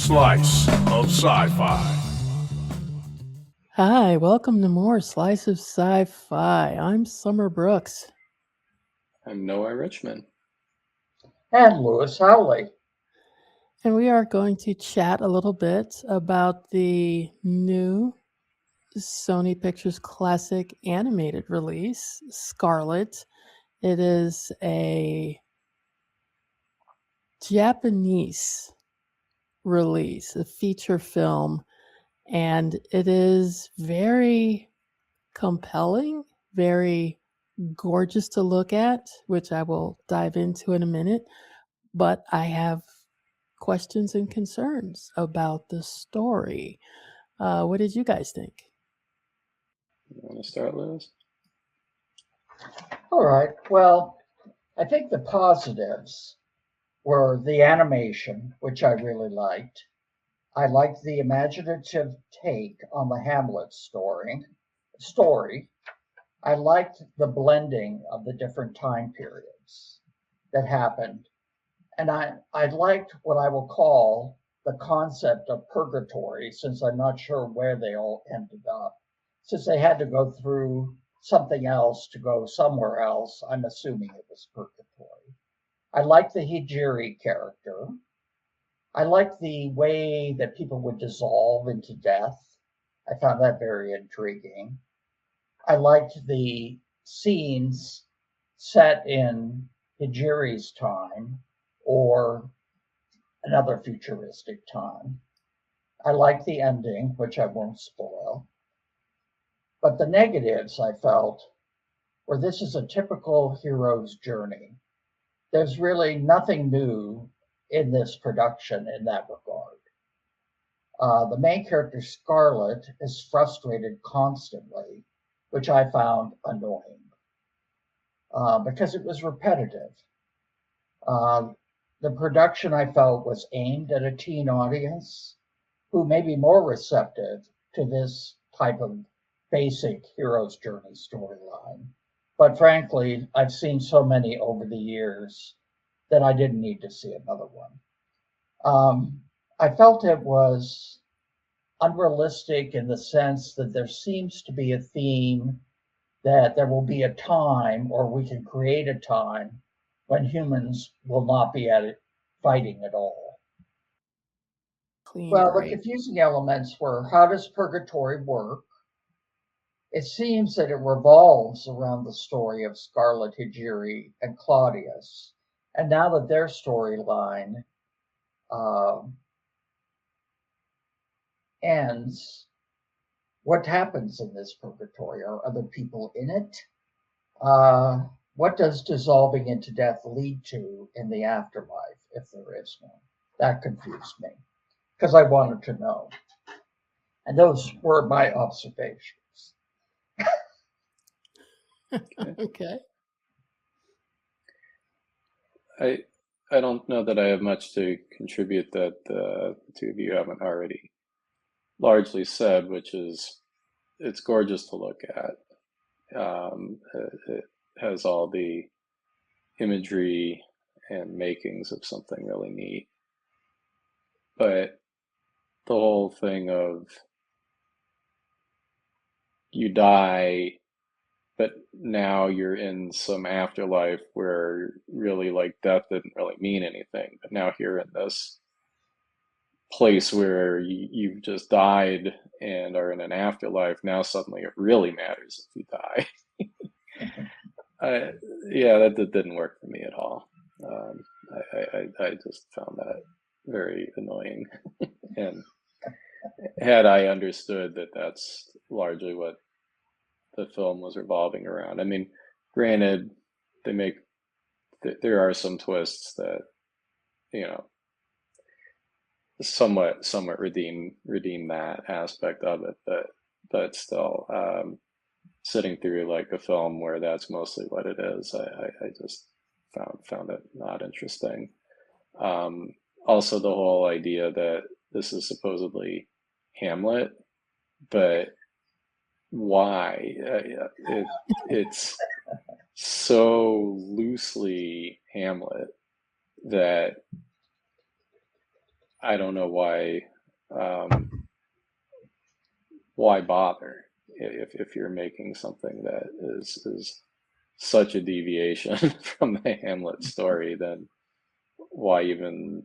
Slice of SciFi. Hi, welcome to more Slice of Sci-Fi. I'm Summer Brooks. I'm Noah Richmond. And Lewis Howley. And we are going to chat a little bit about the new Sony Pictures Classic animated release, Scarlet. It is a Japanese release, a feature film, and it is very compelling, very gorgeous to look at, which I will dive into in a minute. But I have questions and concerns about the story. What did you guys think? You want to start, Lewis? All right. Well, I think the positives were the animation, which I really liked. I liked the imaginative take on the Hamlet story. I liked the blending of the different time periods that happened. And I liked what I will call the concept of purgatory, since I'm not sure where they all ended up. Since they had to go through something else to go somewhere else, I'm assuming it was purgatory. I liked the Hijiri character. I liked the way that people would dissolve into death. I found that very intriguing. I liked the scenes set in Hijiri's time or another futuristic time. I liked the ending, which I won't spoil. But the negatives, I felt, were this is a typical hero's journey. There's really nothing new in this production in that regard. The main character, Scarlet, is frustrated constantly, which I found annoying because it was repetitive. The production, I felt, was aimed at a teen audience who may be more receptive to this type of basic hero's journey storyline. But frankly, I've seen so many over the years that I didn't need to see another one. I felt it was unrealistic in the sense that there seems to be a theme that there will be a time, or we can create a time, when humans will not be at it fighting at all. Well, the confusing elements were, how does purgatory work? It seems that it revolves around the story of Scarlet, Hijiri, and Claudius. And now that their storyline ends, what happens in this purgatory? Are other people in it? What does dissolving into death lead to in the afterlife, if there is one? That confused me because I wanted to know. And those were my observations. Okay. I don't know that I have much to contribute that the two of you haven't already largely said, which is it's gorgeous to look at. It has all the imagery and makings of something really neat. But the whole thing of you die, but now you're in some afterlife where really like death didn't really mean anything. But now here in this place where you've just died and are in an afterlife, now suddenly it really matters if you die. Yeah, that didn't work for me at all. I just found that very annoying. And had I understood that that's largely what the film was revolving around. I mean, granted, there are some twists that, you know, somewhat redeem that aspect of it, but still, sitting through like a film where that's mostly what it is, I just found it not interesting. Also, the whole idea that this is supposedly Hamlet, but why? It's so loosely Hamlet that I don't know why bother if you're making something that is such a deviation from the Hamlet story, then why even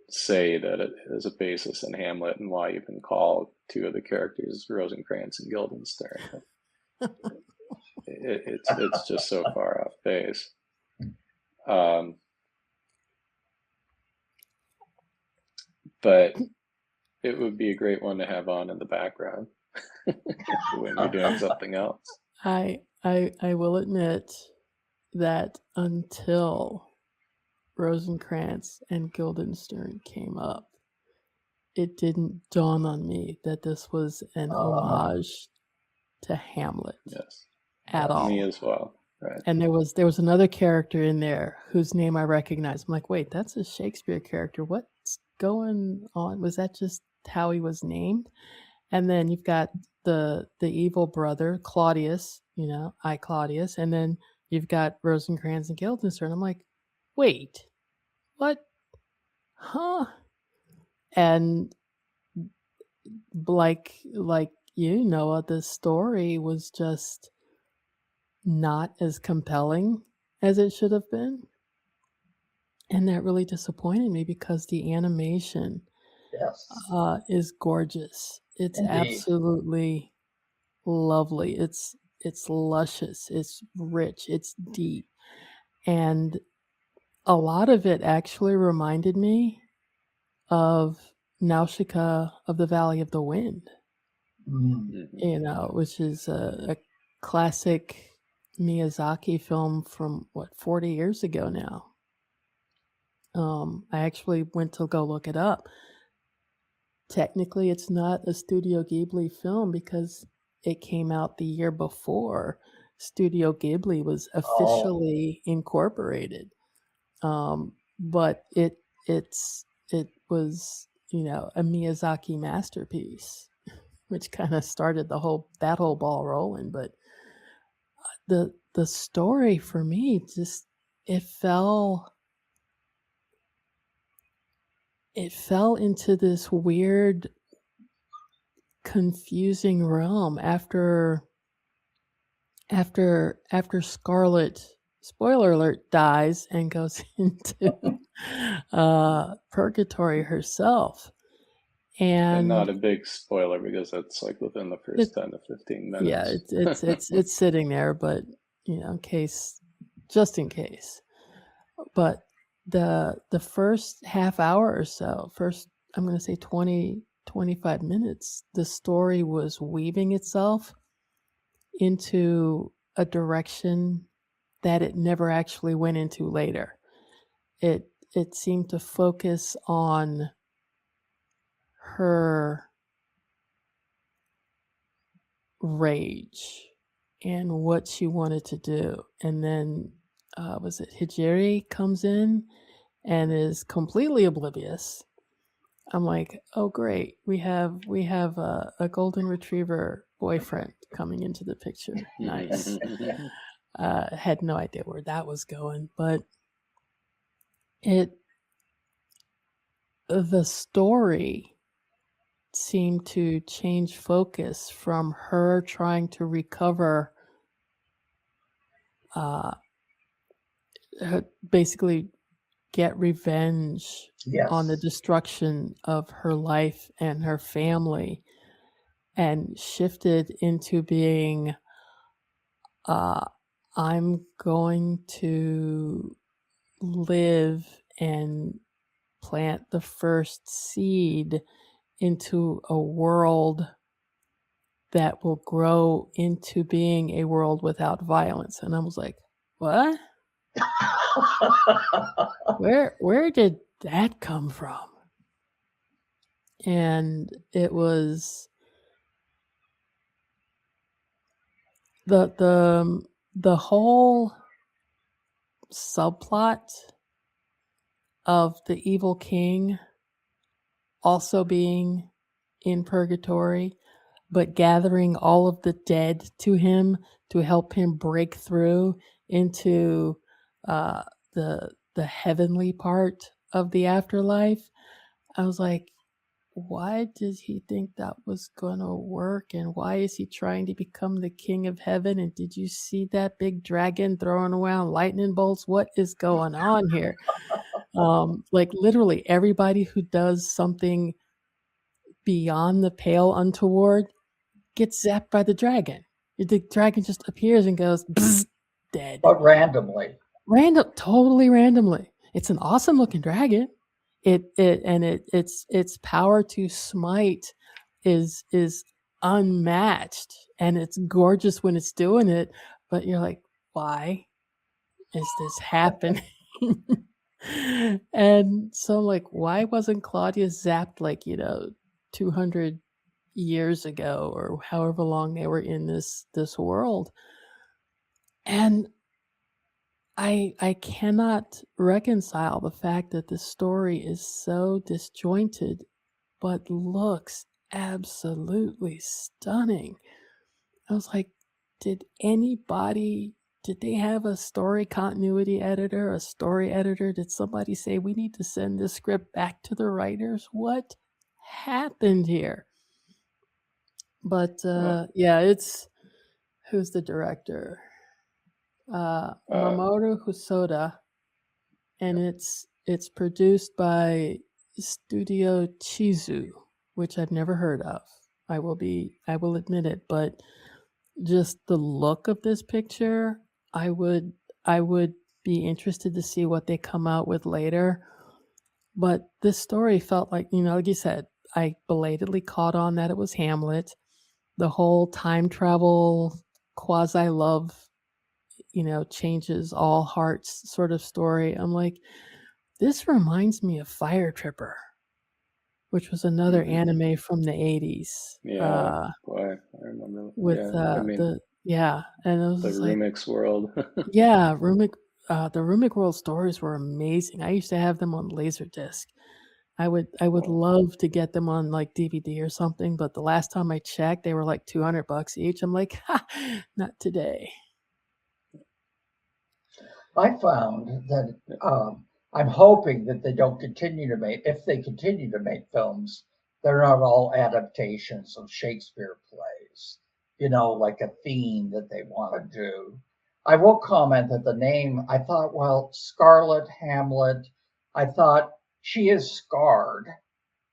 say that it is a basis in Hamlet, and why even call two of the characters Rosencrantz and Guildenstern? It's just so far off base. But it would be a great one to have on in the background when you're doing something else. I will admit that until Rosencrantz and Guildenstern came up, it didn't dawn on me that this was an homage to Hamlet. Yes, at all. Me as well. Right. And there was another character in there whose name I recognized. I'm like, wait, that's a Shakespeare character. What's going on? Was that just how he was named? And then you've got the evil brother, Claudius, I Claudius, and then you've got Rosencrantz and Guildenstern. I'm like, wait, what? Huh? And like the story was just not as compelling as it should have been. And that really disappointed me because the animation is gorgeous. It's Indeed. Absolutely lovely. It's luscious. It's rich. It's deep. And a lot of it actually reminded me of Nausicaa of the Valley of the Wind, which is a classic Miyazaki film from 40 years ago now. I actually went to go look it up. Technically, it's not a Studio Ghibli film because it came out the year before Studio Ghibli was officially incorporated. But it was, a Miyazaki masterpiece, which kind of started that whole ball rolling. But the story for me it fell into this weird, confusing realm after Scarlet, spoiler alert, dies and goes into purgatory herself. And not a big spoiler because it's like within the first 10 to 15 minutes. Yeah, it's sitting there, but just in case. But the first half hour or so, I'm going to say 20, 25 minutes, the story was weaving itself into a direction that it never actually went into later. It seemed to focus on her rage and what she wanted to do. And then was it Hijiri comes in and is completely oblivious. I'm like, oh great, we have a golden retriever boyfriend coming into the picture. Nice. Had no idea where that was going, but the story seemed to change focus from her trying to recover, basically get revenge on the destruction of her life and her family, and shifted into being, I'm going to live and plant the first seed into a world that will grow into being a world without violence. And I was like, what? Where did that come from? And it was the whole subplot of the evil king also being in purgatory, but gathering all of the dead to him to help him break through into the heavenly part of the afterlife. I was like, why did he think that was gonna work? And why is he trying to become the king of heaven? And did you see that big dragon throwing around lightning bolts? What is going on here? Like literally everybody who does something beyond the pale untoward gets zapped by the dragon. The dragon just appears and goes, "Bzz," dead. But randomly. Totally randomly. It's an awesome looking dragon. Its power to smite is unmatched, and it's gorgeous when it's doing it. But you're like, why is this happening? And so I'm like, why wasn't Claudia zapped like 200 years ago or however long they were in this world? And I cannot reconcile the fact that the story is so disjointed but looks absolutely stunning. I was like, did they have a story continuity editor, a story editor? Did somebody say we need to send this script back to the writers? What happened here? But it's who's the director? Mamoru Hosoda, and it's produced by Studio Chizu, which I've never heard of. I will admit it, but just the look of this picture, I would be interested to see what they come out with later. But this story felt like, like you said, I belatedly caught on that it was Hamlet. The whole time travel quasi love changes all hearts sort of story. I'm like, this reminds me of Fire Tripper, which was another anime from the 80s. Yeah, boy, I remember. With and it was the Rumik's World. Yeah, the Rumik World stories were amazing. I used to have them on Laserdisc. I would love to get them on like DVD or something, but the last time I checked, they were like $200 each. I'm like, not today. I found that I'm hoping that they don't continue to make, if they continue to make films, they're not all adaptations of Shakespeare plays, like a theme that they want to do. I will comment that the name, I thought, well, Scarlet, Hamlet, I thought she is scarred,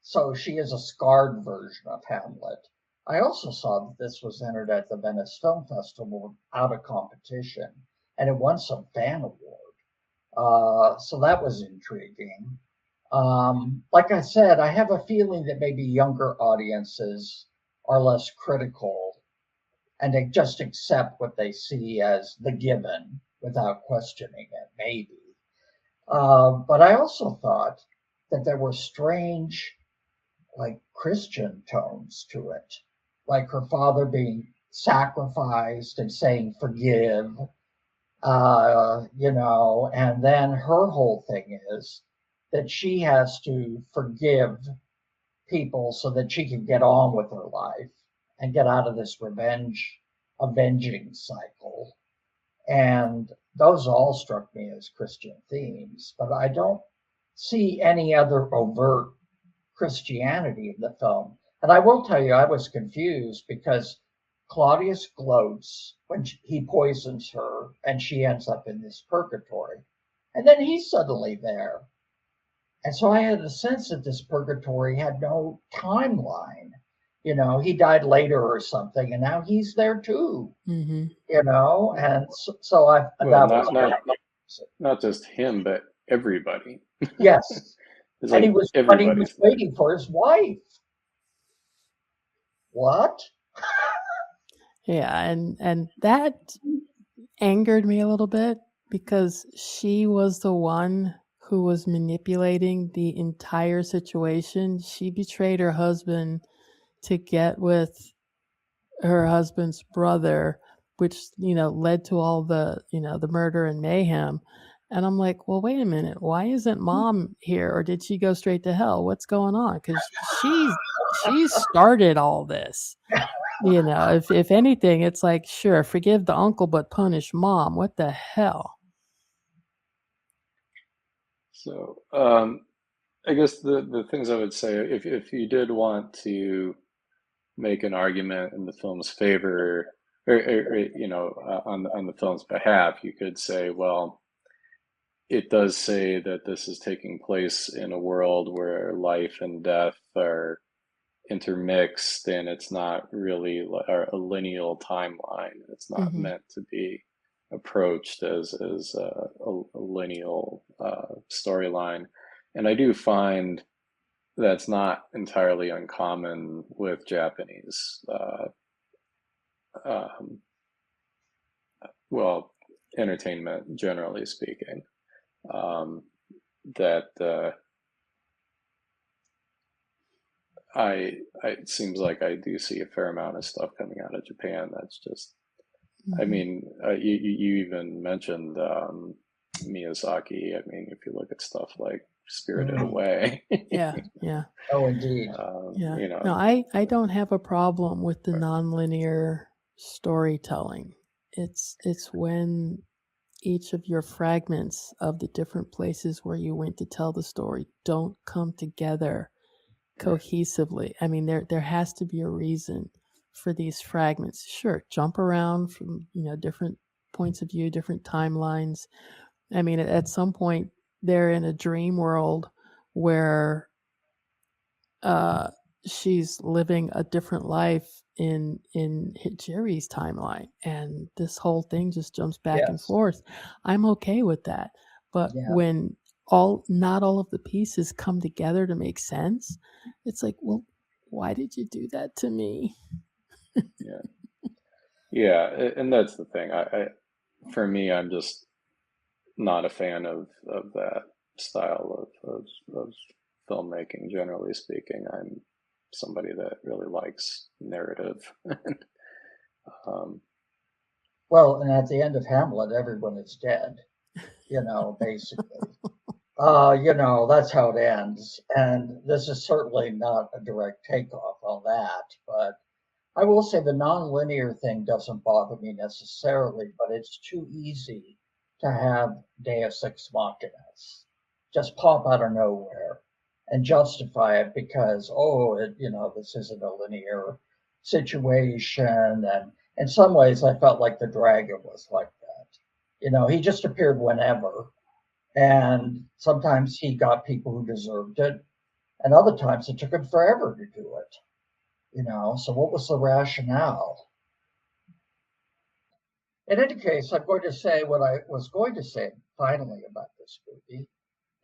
so she is a scarred version of Hamlet. I also saw that this was entered at the Venice Film Festival out of competition, and it won some fan award. So that was intriguing. Like I said, I have a feeling that maybe younger audiences are less critical and they just accept what they see as the given without questioning it, maybe. But I also thought that there were strange, like Christian tones to it, like her father being sacrificed and saying forgive, and then her whole thing is that she has to forgive people so that she can get on with her life and get out of this avenging cycle. And those all struck me as Christian themes, but I don't see any other overt Christianity in the film. And I will tell you, I was confused because Claudius gloats when he poisons her and she ends up in this purgatory. And then he's suddenly there. And so I had a sense that this purgatory had no timeline. He died later or something, and now he's there too. Mm-hmm. And so not just him, but everybody. Yes. And he was waiting for his wife. What? Yeah, and that angered me a little bit because she was the one who was manipulating the entire situation. She betrayed her husband to get with her husband's brother, which led to all the the murder and mayhem. And I'm like, well, wait a minute, why isn't mom here, or did she go straight to hell? What's going on? Because she started all this. If anything, it's like, sure, forgive the uncle but punish mom. What the hell? So I guess the things I would say, if you did want to make an argument in the film's favor, on the film's behalf, you could say, well, it does say that this is taking place in a world where life and death are intermixed, and it's not really a lineal timeline. It's not Hmm. meant to be approached as a lineal storyline. And I do find that's not entirely uncommon with Japanese, um, well, entertainment generally speaking. That it seems like I do see a fair amount of stuff coming out of Japan that's just, I Hmm. mean, you even mentioned Miyazaki. I mean, if you look at stuff like Spirited Mm. Away, Yeah, yeah, Oh, indeed. yeah. you No, know, I don't have a problem with the nonlinear storytelling. It's when each of your fragments of the different places where you went to tell the story don't come together cohesively. I mean, there has to be a reason for these fragments. Sure, jump around from different points of view, different timelines. I mean, at some point, they're in a dream world where uh, she's living a different life in Jerry's timeline, and this whole thing just jumps back and Yes. forth. I'm okay with that, but Yeah. when not all of the pieces come together to make sense, it's like, well, why did you do that to me? yeah, yeah, and that's the thing. For me, I'm just not a fan of that style of filmmaking, generally speaking. I'm somebody that really likes narrative. um, Well, and at the end of Hamlet, everyone is dead, basically. That's how it ends. And this is certainly not a direct takeoff on that, but I will say the nonlinear thing doesn't bother me necessarily, but it's too easy to have Deus Ex Machinas just pop out of nowhere and justify it because, this isn't a linear situation. And in some ways, I felt like the dragon was like that. He just appeared whenever, and sometimes he got people who deserved it, and other times it took him forever to do it. So what was the rationale? In any case, I'm going to say what I was going to say finally about this movie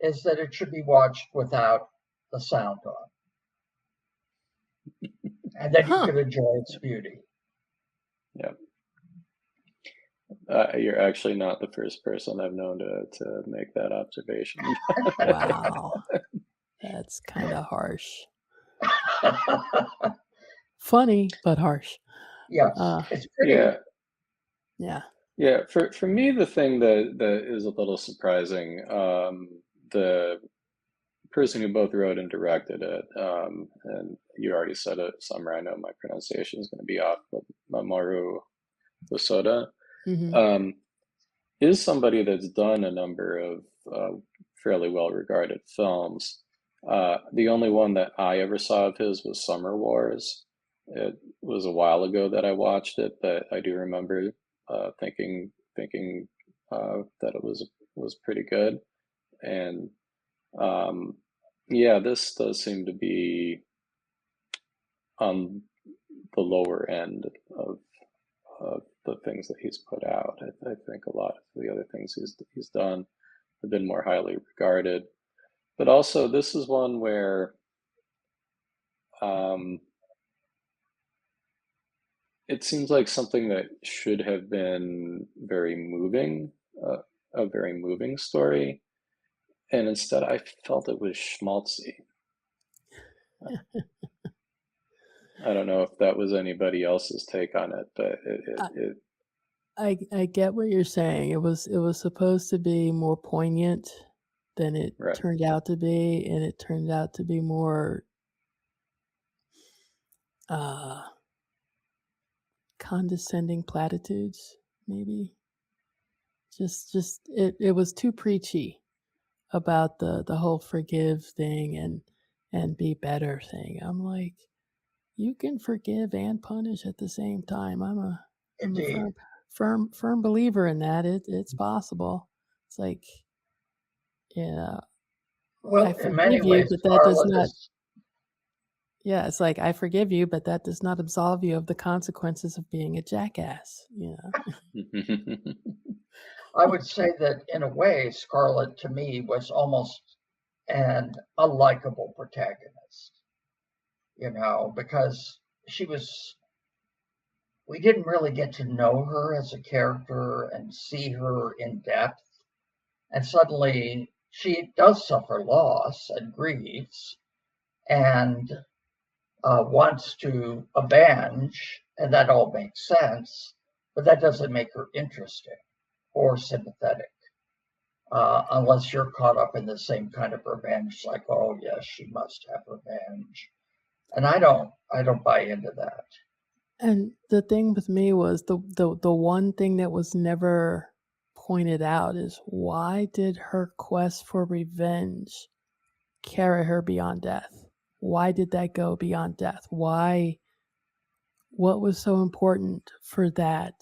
is that it should be watched without the sound on, and then you Huh. can enjoy its beauty. yeah, you're actually not the first person I've known to make that observation. Wow. That's kind of harsh. Funny, but harsh. Yes, Uh, it's pretty. Yeah, yeah. yeah. For me, the thing that is a little surprising, the person who both wrote and directed it, and you already said it, Summer. I know my pronunciation is going to be off, but Mamoru Hosoda, Hmm. um, is somebody that's done a number of fairly well-regarded films. The only one that I ever saw of his was Summer Wars. It was a while ago that I watched it, but I do remember thinking that it was pretty good. And yeah, this does seem to be on the lower end of the things that he's put out. I think a lot of the other things he's done have been more highly regarded. But also, this is one where um, it seems like something that should have been a very moving story, and instead I felt it was schmaltzy. I don't know if that was anybody else's take on it, but I get what you're saying. It was supposed to be more poignant than it right. turned out to be, and it turned out to be more uh, condescending platitudes, maybe. Just it was too preachy about the whole forgive thing and be better thing. I'm like, you can forgive and punish at the same time. I'm a Indeed. firm believer in that. It's possible. It's like, yeah, Well, I in many forgive you, ways, but that does Scarlet not. is. Yeah, it's like I forgive you, but that does not absolve you of the consequences of being a jackass. I would say that in a way, Scarlet to me was almost an unlikable protagonist, because we didn't really get to know her as a character and see her in depth. And suddenly she does suffer loss and grieves and wants to avenge, and that all makes sense, but that doesn't make her interesting or sympathetic. Unless you're caught up in the same kind of revenge, like, oh yes, she must have revenge, and I don't buy into that. And the thing with me was the one thing that was never pointed out is, why did her quest for revenge carry her beyond death? Why did that go beyond death? Why? What was so important for that?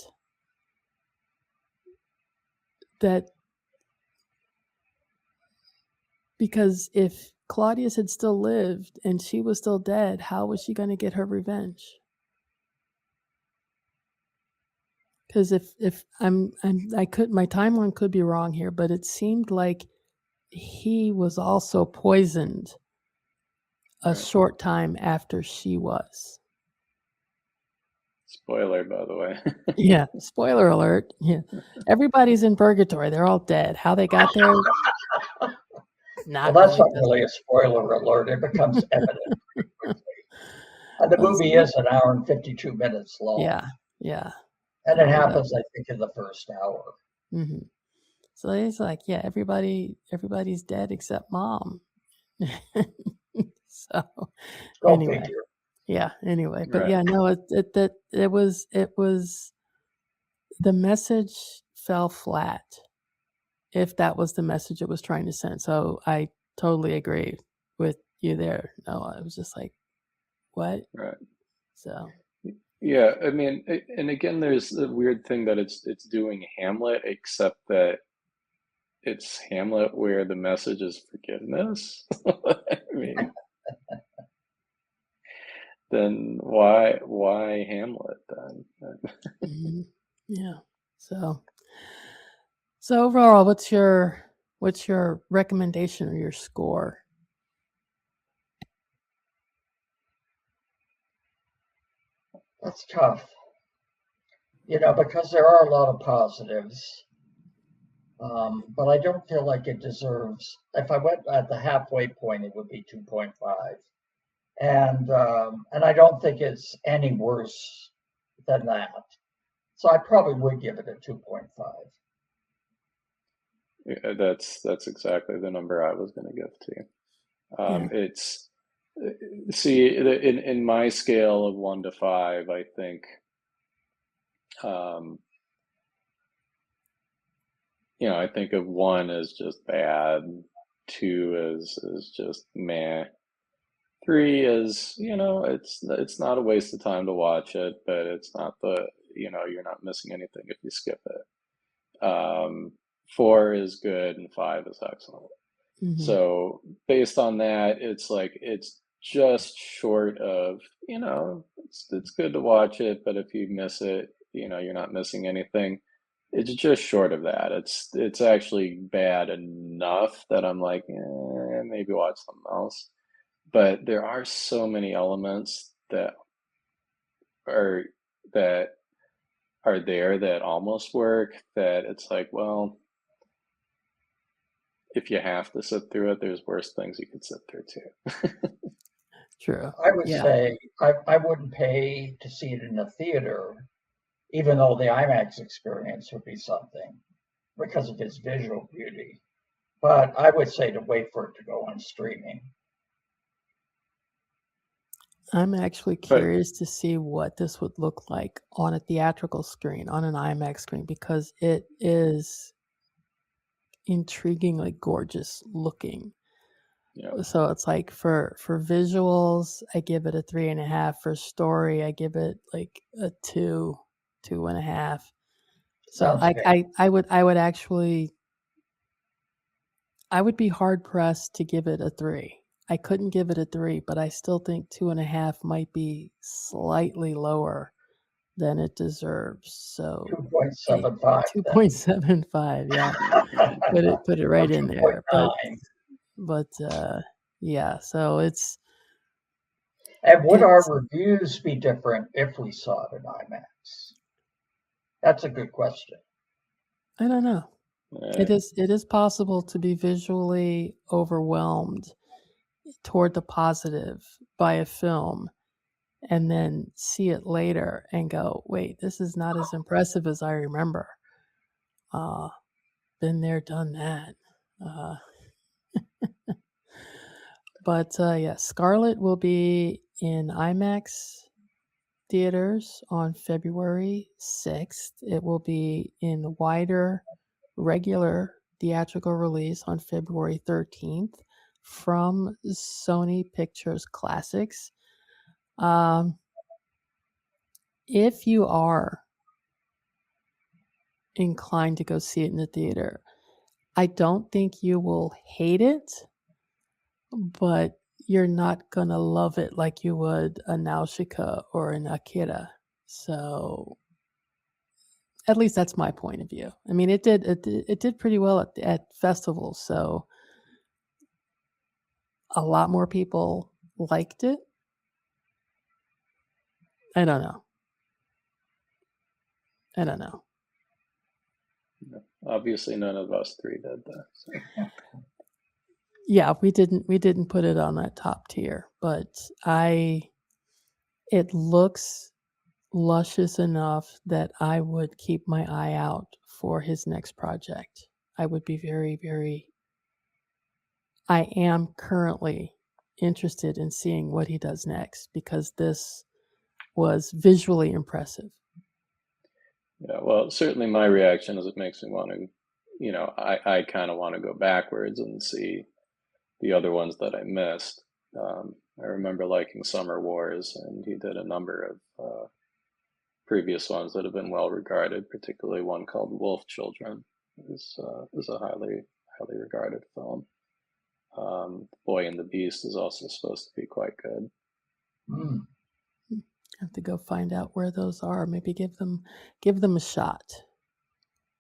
Because if Claudius had still lived and she was still dead, how was she going to get her revenge? Because if I could, my timeline could be wrong here, but it seemed like he was also poisoned a Right. short time after she was. Spoiler, by the way. Yeah, spoiler alert. Yeah, everybody's in purgatory. They're all dead. How they got there? Well, Not that's really. not really a spoiler alert. It becomes evident pretty quickly. And the movie is an hour and 52 minutes long. Yeah. And it happens, I think, in the first hour. Mm-hmm. So it's like, yeah, everybody's dead except Mom. So Go anyway, figure. yeah. Anyway, but Right. yeah, no, it was the message fell flat, if that was the message it was trying to send. So I totally agree with you there. No, I was just like, what? Right. So Yeah, I mean, and again, there's the weird thing that it's doing Hamlet, except that it's Hamlet where the message is forgiveness. I mean, then why Hamlet then? mhm. Yeah. So overall, what's your recommendation or your score? That's tough, because there are a lot of positives. But I don't feel like it deserves, if I went at the halfway point, it would be 2.5. And I don't think it's any worse than that. So I probably would give it a 2.5. Yeah, that's exactly the number I was going to give to you. Yeah. It's see in my scale of 1 to 5, I think I think of 1 as just bad, 2 is just meh, 3 is it's not a waste of time to watch it, but it's not you're not missing anything if you skip it. 4 is good and 5 is excellent. Mm-hmm. So based on that, it's like it's just short of it's good to watch it, but if you miss it, you're not missing anything. It's just short of that. It's actually bad enough that I'm like, maybe watch something else. But there are so many elements that are there that almost work, that it's like, well, if you have to sit through it, there's worse things you could sit through too. True. I would Yeah. say I wouldn't pay to see it in a theater, even though the IMAX experience would be something because of its visual beauty. But I would say to wait for it to go on streaming. I'm actually curious to see what this would look like on a theatrical screen, on an IMAX screen, because it is intriguingly gorgeous looking. Yeah. So it's like for visuals, I give it a 3.5. For story, I give it like a 2.5. So Sounds fair. I would be hard pressed to give it a 3. I couldn't give it a 3, but I still think 2.5 might be slightly lower than it deserves. So 2.75. 2.75, yeah. Put it right in there. 2.9. But yeah, so it's And would our reviews be different if we saw it in IMAX? That's a good question. I don't know. Right. It is possible to be visually overwhelmed toward the positive by a film and then see it later and go, wait, this is not as impressive as I remember. Been there, done that. But yeah, Scarlet will be in IMAX theaters on February 6th. It will be in wider regular theatrical release on February 13th from Sony Pictures Classics. If you are inclined to go see it in the theater, I don't think you will hate it, but you're not going to love it like you would a Nausicaa or an Akira. So at least that's my point of view. I mean, it did pretty well at festivals, so a lot more people liked it. I don't know. Obviously, none of us three did that. So. Yeah, we didn't put it on that top tier, but it looks luscious enough that I would keep my eye out for his next project. I would be very, very. I am currently interested in seeing what he does next because this was visually impressive. Yeah, well, certainly my reaction is it makes me want to, I kind of want to go backwards and see the other ones that I missed. I remember liking Summer Wars, and he did a number of previous ones that have been well regarded, particularly one called Wolf Children is a highly regarded film. Boy and the Beast is also supposed to be quite good. Have to go find out where those are. Maybe give them a shot.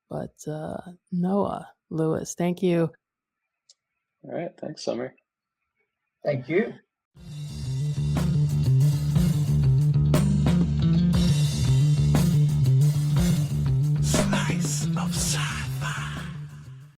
But Noah Lewis, thank you. All right, thanks, Summer. Thank you.